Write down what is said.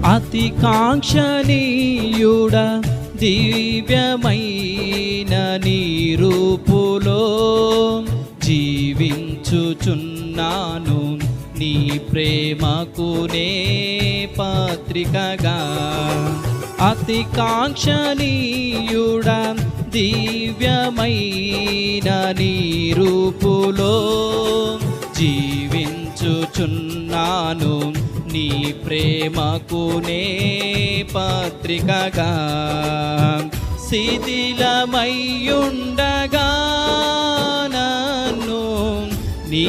అతి కాంక్షణీయుడ దివ్యమైన నీ రూపులో జీవించుచున్నాను నీ ప్రేమకు నే పత్రికగా. అతి కాంక్షణీయుడ దివ్యమైన నీ రూపులో జీవించుచున్నాను నీ ప్రేమకు నే పత్రికగా. శిథిలమయ్యుండగా నన్ను నీ